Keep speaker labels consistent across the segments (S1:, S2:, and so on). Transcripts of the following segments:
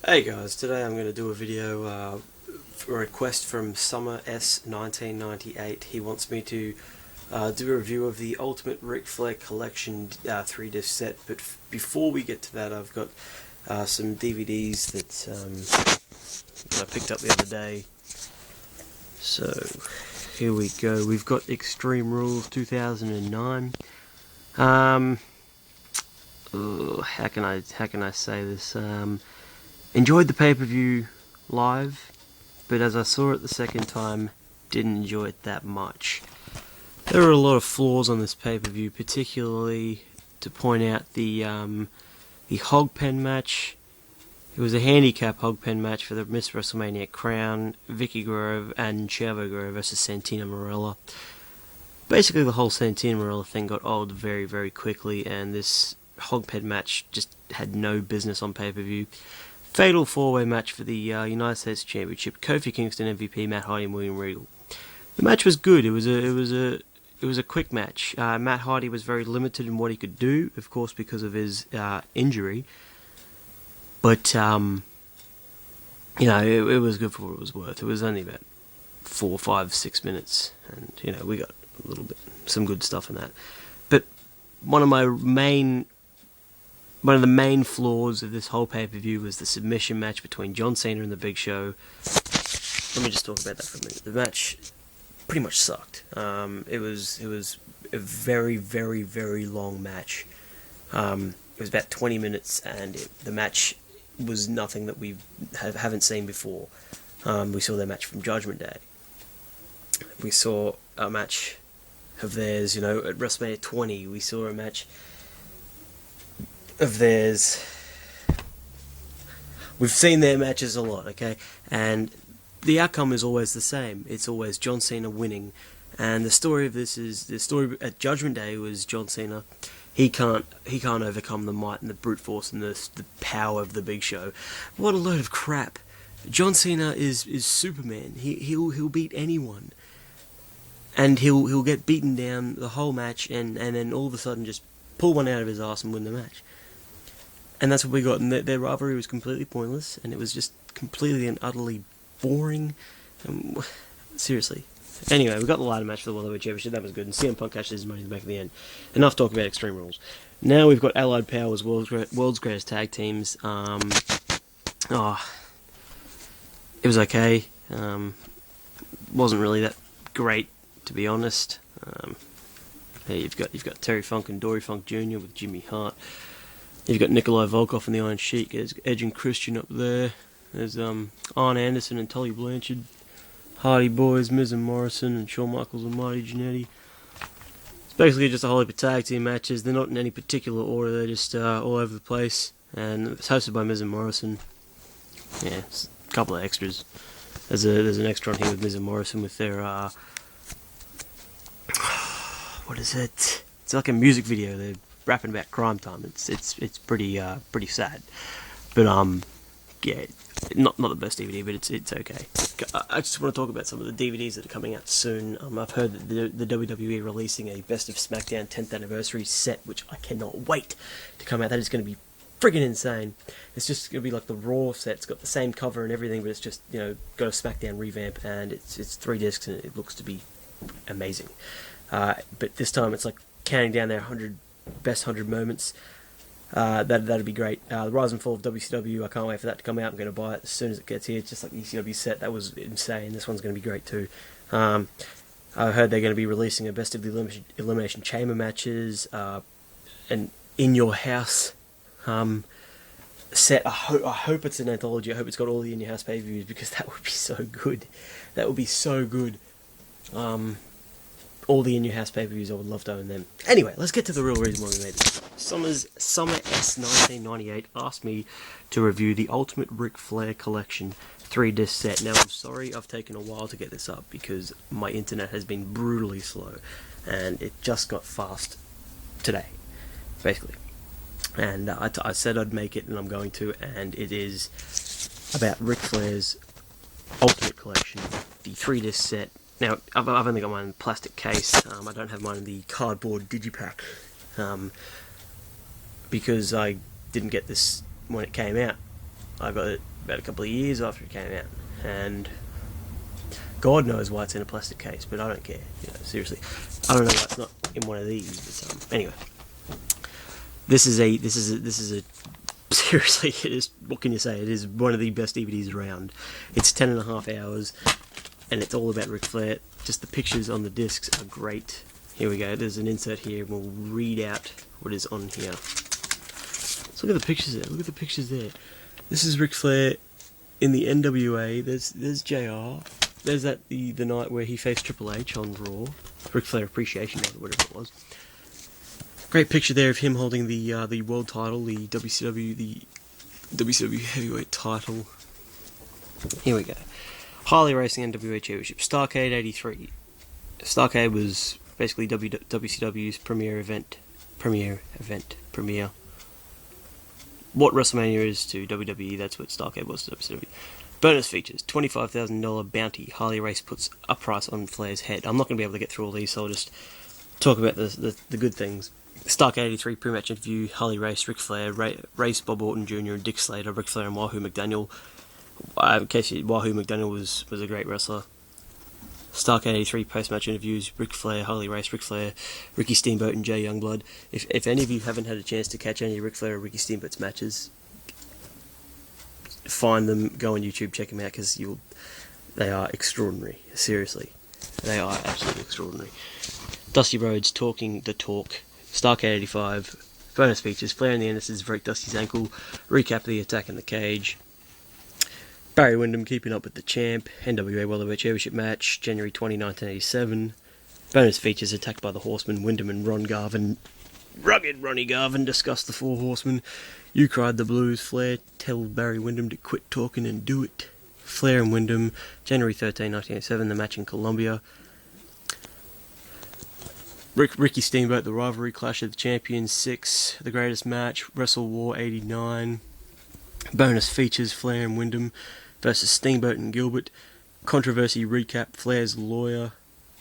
S1: Hey guys, today I'm going to do a video for a request from Summer S1998. He wants me to do a review of the Ultimate Ric Flair Collection 3-disc set, but before we get to that, I've got some DVDs that I picked up the other day. So here we go. We've got Extreme Rules 2009. How can I say this? Enjoyed the pay-per-view live, but as I saw it the second time, didn't enjoy it that much. There were a lot of flaws on this pay-per-view, particularly to point out the hog pen match. It was a handicap hog pen match for the Miss WrestleMania crown, Vicky Guerrero and Chavo Guerrero versus Santina Marella. Basically, the whole Santina Marella thing got old very, very quickly, and this hog pen match just had no business on pay-per-view. Fatal four-way match for the United States Championship. Kofi Kingston MVP, Matt Hardy, and William Regal. The match was good. It was a quick match. Matt Hardy was very limited in what he could do, of course, because of his injury. But it was good for what it was worth. It was only about 4, 5, 6 minutes, and we got a little bit some good stuff in that. But one of the main flaws of this whole pay-per-view was the submission match between John Cena and The Big Show. Let me just talk about that for a minute. The match pretty much sucked. It was a very, very, very long match. It was about 20 minutes, and the match was nothing that we haven't seen before. We saw their match from Judgment Day. We saw a match of theirs, at WrestleMania 20. We saw a match of theirs. We've seen their matches a lot, okay? And the outcome is always the same. It's always John Cena winning. And the story of this is, the story at Judgment Day was John Cena. He can't overcome the might and the brute force and the power of the Big Show. What a load of crap. John Cena is Superman. He'll beat anyone. And he'll get beaten down the whole match and then all of a sudden just pull one out of his ass and win the match. And that's what we got, and their rivalry was completely pointless, and it was just completely and utterly boring. Seriously. Anyway, we got the ladder match for the World Heavyweight Championship, that was good, and CM Punk cashed his money in the back at the end. Enough talk about Extreme Rules. Now we've got Allied Powers, World's Greatest Tag Teams. It was okay. Wasn't really that great, to be honest. You've got Terry Funk and Dory Funk Jr. with Jimmy Hart. You've got Nikolai Volkov and the Iron Sheik. There's Edge and Christian up there. There's Arn Anderson and Tully Blanchard. Hardy Boys, Miz and Morrison, and Shawn Michaels and Marty Jannetty. It's basically just a whole heap of tag team matches. They're not in any particular order. They're just all over the place. And it's hosted by Miz and Morrison. Yeah, it's a couple of extras. There's an extra on here with Miz and Morrison with their what is it? It's like a music video. They're rapping about crime time. It's pretty sad. But yeah, not the best DVD, but it's okay. I just want to talk about some of the DVDs that are coming out soon. I've heard that the WWE are releasing a Best of SmackDown 10th Anniversary set, which I cannot wait to come out. That is going to be friggin' insane. It's just going to be like the Raw set. It's got the same cover and everything, but it's just, got a SmackDown revamp, and it's 3 discs, and it looks to be amazing. But this time it's like counting down their best 100 moments. That'd be great. The Rise and Fall of WCW, I can't wait for that to come out. I'm going to buy it as soon as it gets here. It's just like the ECW set. That was insane. This one's going to be great too. I heard they're going to be releasing a Best of the Elimination Chamber matches, an In Your House set. I hope it's an anthology. I hope it's got all the In Your House pay-per-views, because that would be so good. That would be so good. All the In Your House pay-per-views, I would love to own them. Anyway, let's get to the real reason why we made this. Summer S1998 asked me to review the Ultimate Ric Flair Collection 3-disc set. Now, I'm sorry I've taken a while to get this up, because my internet has been brutally slow, and it just got fast today, basically. And I said I'd make it, and I'm going to, and it is about Ric Flair's Ultimate Collection, the 3-disc set. Now, I've only got mine in a plastic case. I don't have mine in the cardboard digipack, because I didn't get this when it came out. I got it about a couple of years after it came out, and God knows why it's in a plastic case, but I don't care. Seriously, I don't know why it's not in one of these. But anyway, this is a seriously, it is. What can you say? It is one of the best DVDs around. It's 10.5 hours, and it's all about Ric Flair. Just the pictures on the discs are great. Here we go. There's an insert here. We'll read out what is on here. Let's look at the pictures there. Look at the pictures there. This is Ric Flair in the NWA. There's JR. There's the night where he faced Triple H on Raw. Ric Flair Appreciation Night, whatever it was. Great picture there of him holding the world title, the WCW heavyweight title. Here we go. Harley Racing NWA Championship. Starrcade '83. Starrcade was basically WCW's premier event. What WrestleMania is to WWE, that's what Starrcade was to WCW. Bonus features. $25,000 bounty. Harley Race puts a price on Flair's head. I'm not going to be able to get through all these, so I'll just talk about the good things. Starrcade '83 pre-match interview. Harley Race, Ric Flair, Race, Bob Orton Jr. and Dick Slater, Ric Flair and Wahoo McDaniel. In case Wahoo McDaniel was a great wrestler. Starrcade '83 post-match interviews. Ric Flair, Harley Race, Ric Flair, Ricky Steamboat and Jay Youngblood. If any of you haven't had a chance to catch any of Ric Flair or Ricky Steamboat's matches, find them, go on YouTube, check them out, because they are extraordinary. Seriously, they are absolutely extraordinary. Dusty Rhodes talking the talk. Starrcade '85 bonus features. Flair and the Andersons break Dusty's ankle. Recap of the attack in the cage. Barry Windham keeping up with the champ. NWA Welterweight Championship match, January 20, 1987. Bonus features. Attacked by the Horsemen. Windham and Ron Garvin. Rugged Ronnie Garvin discussed the Four Horsemen. You cried the blues. Flair told Barry Windham to quit talking and do it. Flair and Windham, January 13, 1987. The match in Colombia. Ricky Steamboat, the rivalry, Clash of the Champions 6, the greatest match, Wrestle War 89, bonus features, Flair and Windham versus Steamboat and Gilbert, controversy recap, Flair's lawyer,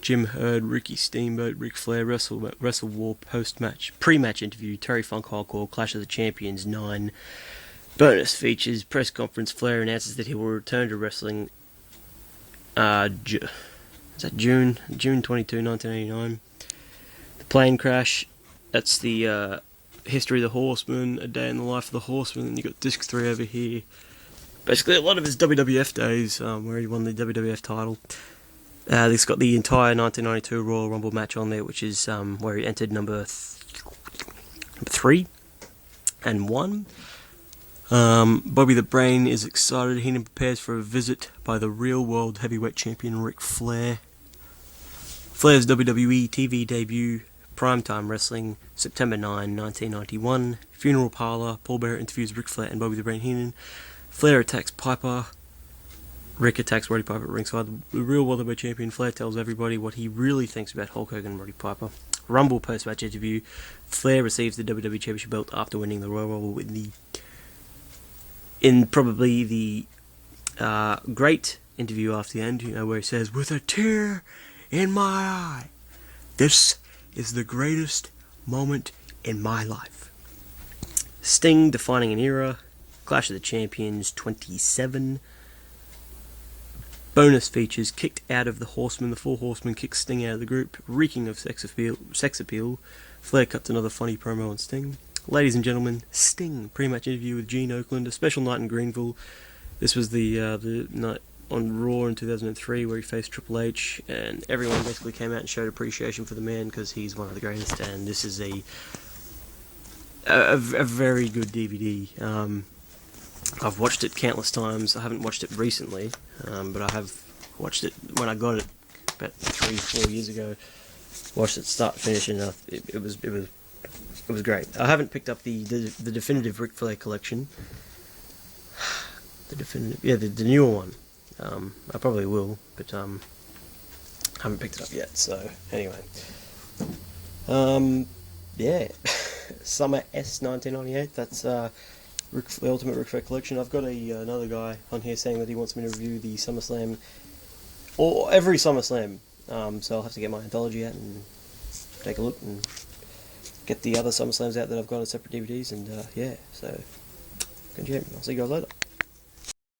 S1: Jim Herd, Ricky Steamboat, Ric Flair, Wrestle War post-match, pre-match interview, Terry Funk Hardcore, Clash of the Champions 9, bonus features, press conference, Flair announces that he will return to wrestling, is that June 22, 1989. Plane crash, that's the history of the Horseman, a day in the life of the Horseman, and you got disc 3 over here. Basically a lot of his WWF days, where he won the WWF title. It's got the entire 1992 Royal Rumble match on there, which is where he entered number 3 and 1. Bobby the Brain is excited. Heenan prepares for a visit by the real world heavyweight champion Ric Flair. Flair's WWE TV debut. Primetime Wrestling, September 9, 1991. Funeral Parlor. Paul Bearer interviews Ric Flair and Bobby the Brain Heenan. Flair attacks Piper. Rick attacks Roddy Piper at ringside. The real World Heavyweight Champion Flair tells everybody what he really thinks about Hulk Hogan and Roddy Piper. Rumble post-match interview. Flair receives the WWE Championship belt after winning the Royal Rumble in probably the great interview after the end, where he says, "With a tear in my eye, this is the greatest moment in my life." Sting defining an era. Clash of the Champions 27. Bonus features. Kicked out of the Horsemen. The Four Horsemen kick Sting out of the group, reeking of sex appeal. Flair cuts another funny promo on Sting. Ladies and gentlemen, Sting pre-match interview with Gene Oakland. A special night in Greenville. This was the night on Raw in 2003 where he faced Triple H, and everyone basically came out and showed appreciation for the man because he's one of the greatest, and this is a very good DVD. I've watched it countless times. I haven't watched it recently, but I have watched it when I got it about 3-4 years ago. Watched it start to finish, and it was great. I haven't picked up the definitive Ric Flair collection. The newer one. I probably will, but haven't picked it up yet. So anyway, yeah, Summer S 1998. That's the Ultimate Ric Flair collection. I've got another guy on here saying that he wants me to review the SummerSlam or every SummerSlam. So I'll have to get my anthology out and take a look and get the other SummerSlams out that I've got on separate DVDs. And yeah, so kenchamp. I'll see you guys later.